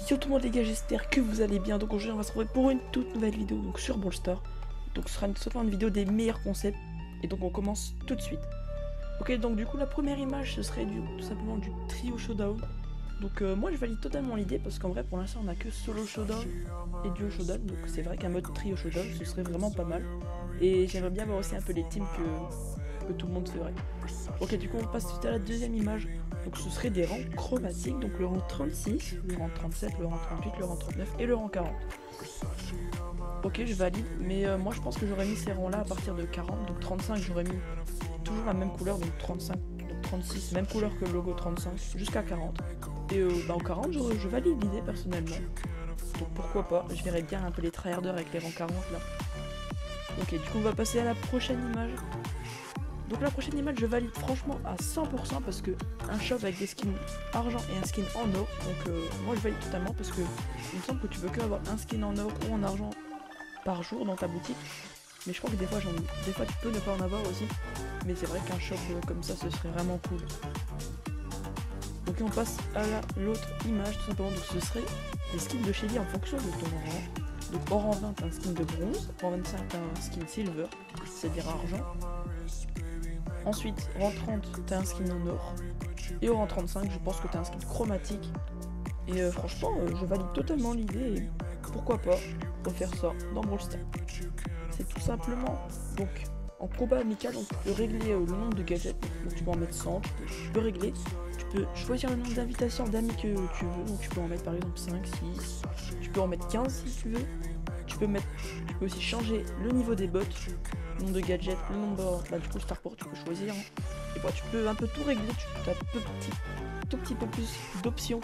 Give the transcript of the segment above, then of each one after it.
Yo tout le monde les gars, j'espère que vous allez bien. Donc aujourd'hui on va se retrouver pour une toute nouvelle vidéo donc sur Brawl Stars. Donc ce sera une vidéo des meilleurs concepts. Et donc on commence tout de suite. Ok, donc du coup la première image ce serait tout simplement du trio showdown. Donc moi je valide totalement l'idée parce qu'en vrai pour l'instant on a que solo showdown et duo showdown. Donc c'est vrai qu'un mode trio showdown ce serait vraiment pas mal. Et j'aimerais bien voir aussi un peu les teams que tout le monde ferait. Ok, du coup on passe tout de suite à la deuxième image. Donc ce serait des rangs chromatiques, donc le rang 36, le rang 37, le rang 38, le rang 39 et le rang 40. Ok, je valide, mais moi je pense que j'aurais mis ces rangs là à partir de 40, donc 35 j'aurais mis toujours la même couleur, donc 35, donc 36, même couleur que le logo 35, jusqu'à 40. Et au 40 je valide l'idée personnellement, donc pourquoi pas, je verrais bien un peu les tryharders avec les rangs 40 là. Ok, du coup on va passer à la prochaine image. Donc la prochaine image je valide franchement à 100% parce que un shop avec des skins argent et un skin en or, donc moi je valide totalement parce que il me semble que tu peux que avoir un skin en or ou en argent par jour dans ta boutique, mais je crois que des fois tu peux ne pas en avoir aussi, mais c'est vrai qu'un shop comme ça ce serait vraiment cool. Donc on passe à l'autre image tout simplement, donc ce serait des skins de Shelly en fonction de ton rang. Donc au rang 20 t'as un skin de bronze, au rang 25 t'as un skin silver, c'est-à-dire argent. Ensuite, rang 30, t'as un skin en or. Et au rang 35, je pense que t'as un skin chromatique. Et franchement, je valide totalement l'idée. Et pourquoi pas refaire ça dans Brawl Stars. C'est tout simplement, donc, en combat amical, donc, tu peux régler le nombre de gadgets. Donc tu peux en mettre 100, tu peux régler. Tu peux choisir le nombre d'invitations d'amis que tu veux. Donc tu peux en mettre par exemple 5, 6. Tu peux en mettre 15 si tu veux. Tu peux aussi changer le niveau des bots, le nombre de gadgets, le nombre, du coup starport tu peux choisir, hein. Et tu peux un peu tout régler, tu as tout petit peu plus d'options.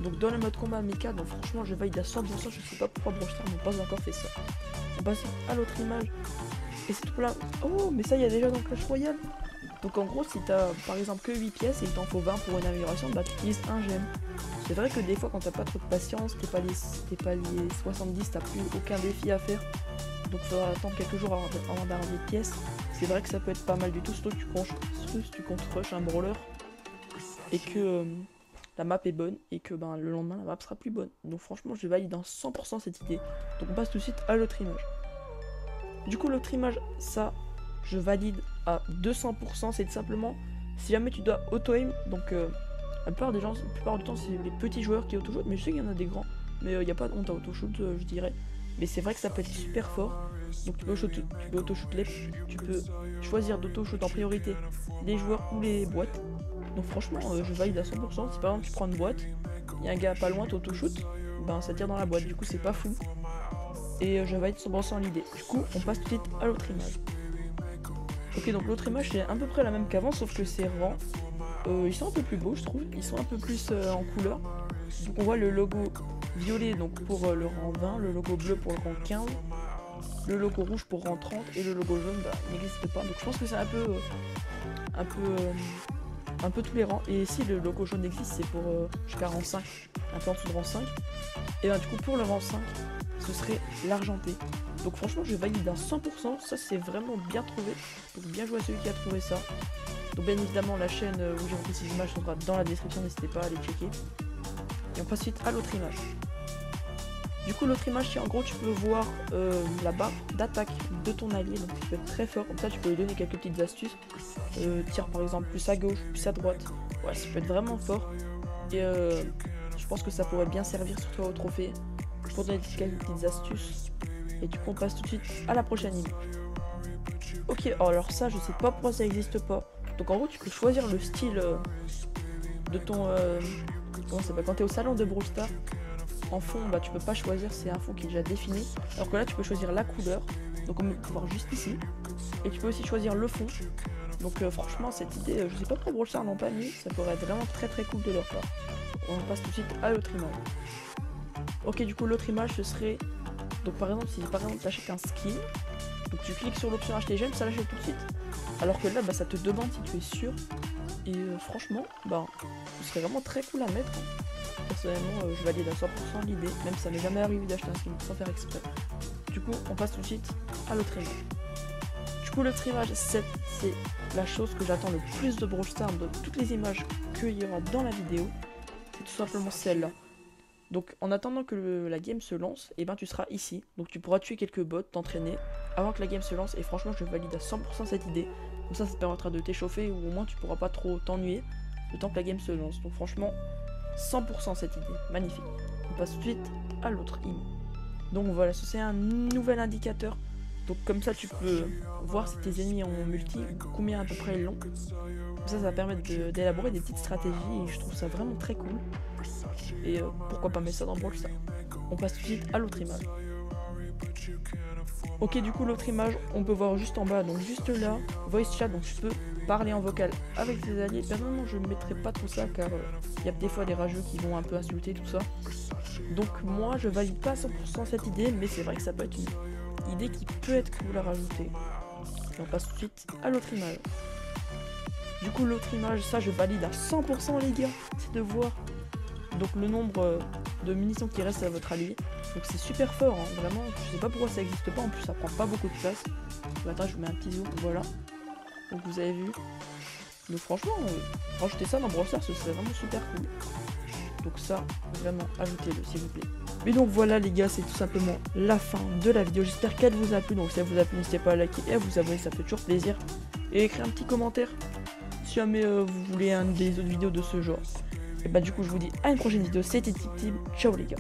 Donc dans le mode combat amical, donc franchement je valide à 100%, je sais pas pourquoi Brawl Stars n'a pas encore fait ça. On passe à l'autre image, et c'est tout là. Oh mais ça il y a déjà dans Clash Royale. Donc en gros si t'as par exemple que 8 pièces et il t'en faut 20 pour une amélioration, bah tu utilises un gemme. C'est vrai que des fois quand t'as pas trop de patience, t'es pas les 70, t'as plus aucun défi à faire. Donc il faudra attendre quelques jours avant d'avoir des pièces. C'est vrai que ça peut être pas mal du tout, surtout si tu comptes rush un brawler et que la map est bonne et que le lendemain la map sera plus bonne. Donc franchement je valide dans 100% cette idée. Donc on passe tout de suite à l'autre image. Du coup l'autre image, ça je valide à 200%, c'est tout simplement si jamais tu dois auto-aim, donc la plupart du temps c'est les petits joueurs qui auto-shoot, mais je sais qu'il y en a des grands, mais il n'y a pas de honte à auto-shoot je dirais. Mais c'est vrai que ça peut être super fort. Donc tu peux choisir d'auto-shoot en priorité les joueurs ou les boîtes. Donc franchement je valide à 100%. Si par exemple tu prends une boîte, il y a un gars pas loin, t'auto-shoot, ça tire dans la boîte, du coup c'est pas fou. Et je valide 100% l'idée. Du coup on passe tout de suite à l'autre image. Ok, donc l'autre image c'est à peu près la même qu'avant, sauf que ces rangs ils sont un peu plus beaux je trouve, ils sont un peu plus en couleur. Donc on voit le logo violet donc pour le rang 20, le logo bleu pour le rang 15, le logo rouge pour rang 30 et le logo jaune n'existe pas. Donc je pense que c'est un peu tous les rangs. Et si le logo jaune existe, c'est pour jusqu'à rang 5, un peu en dessous de rang 5. Et du coup pour le rang 5, ce serait l'argenté. Donc franchement je valide à 100%, ça c'est vraiment bien trouvé. Donc bien joué à celui qui a trouvé ça. Donc bien évidemment la chaîne où j'ai repris ces images sera dans la description, n'hésitez pas à aller checker. Et on passe suite à l'autre image. Du coup l'autre image, en gros tu peux voir la barre d'attaque de ton allié, donc ça peut être très fort, comme ça tu peux lui donner quelques petites astuces. Tire par exemple plus à gauche, plus à droite, ouais ça peut être vraiment fort. Et je pense que ça pourrait bien servir sur toi au trophée, pour donner quelques petites astuces. Et du coup on passe tout de suite à la prochaine image. Ok, alors ça je sais pas pourquoi ça n'existe pas. Donc en gros tu peux choisir le style de ton... comment ça s'appelle, quand tu es au salon de Brawl Stars, en fond tu peux pas choisir, c'est un fond qui est déjà défini, alors que là tu peux choisir la couleur, donc on peut voir juste ici, et tu peux aussi choisir le fond. Donc franchement cette idée, je sais pas pourquoi Brawl Stars n'ont pas mis, ça pourrait être vraiment très très cool de leur part. On passe tout de suite à l'autre image. Ok, du coup l'autre image ce serait, donc par exemple si tu achètes un skin, donc tu cliques sur l'option acheter j'aime, ça l'achète tout de suite, alors que là ça te demande si tu es sûr. Et franchement, ce serait vraiment très cool à mettre. Personnellement, je valide à 100% l'idée, même si ça m'est jamais arrivé d'acheter un skin sans faire exprès. Du coup, on passe tout de suite à l'autre image. Du coup, l'autre image 7, c'est la chose que j'attends le plus de Brawl Stars, de toutes les images qu'il y aura dans la vidéo. C'est tout simplement celle-là. Donc en attendant que la game se lance, et ben tu seras ici. Donc tu pourras tuer quelques bots, t'entraîner avant que la game se lance. Et franchement je valide à 100% cette idée. Comme ça te permettra de t'échauffer ou au moins tu pourras pas trop t'ennuyer le temps que la game se lance. Donc franchement 100% cette idée, magnifique. On passe tout de suite à l'autre IMO. Donc voilà, c'est un nouvel indicateur. Donc comme ça tu peux voir si tes ennemis ont multi, combien à peu près ils l'ont. Comme ça va permettre d'élaborer des petites stratégies et je trouve ça vraiment très cool. Et pourquoi pas mettre ça dans Brawl Stars. On passe tout de suite à l'autre image. Ok, du coup l'autre image, on peut voir juste en bas, donc juste là, voice chat, donc tu peux parler en vocal avec tes alliés. Personnellement je ne mettrai pas tout ça car il y a des fois des rageux qui vont un peu insulter tout ça. Donc moi je valide pas 100% cette idée, mais c'est vrai que ça peut être une idée qui peut être cool à rajouter. Et on passe tout de suite à l'autre image. Du coup l'autre image, ça je valide à 100% les gars, c'est de voir donc le nombre de munitions qui restent à votre allié. Donc c'est super fort, hein, vraiment, je sais pas pourquoi ça n'existe pas, en plus ça prend pas beaucoup de place. Attends, je vous mets un petit zoom, voilà. Donc vous avez vu. Donc franchement, rajouter ça dans Brawl Stars, ce serait vraiment super cool. Donc ça, vraiment, ajoutez-le s'il vous plaît. Mais donc voilà les gars, c'est tout simplement la fin de la vidéo. J'espère qu'elle vous a plu. Donc si elle vous a plu, n'hésitez pas à liker et à vous abonner, ça fait toujours plaisir. Et écrire un petit commentaire si jamais vous voulez une des autres vidéos de ce genre. Et bah du coup je vous dis à une prochaine vidéo, c'était Tip Team, ciao les gars.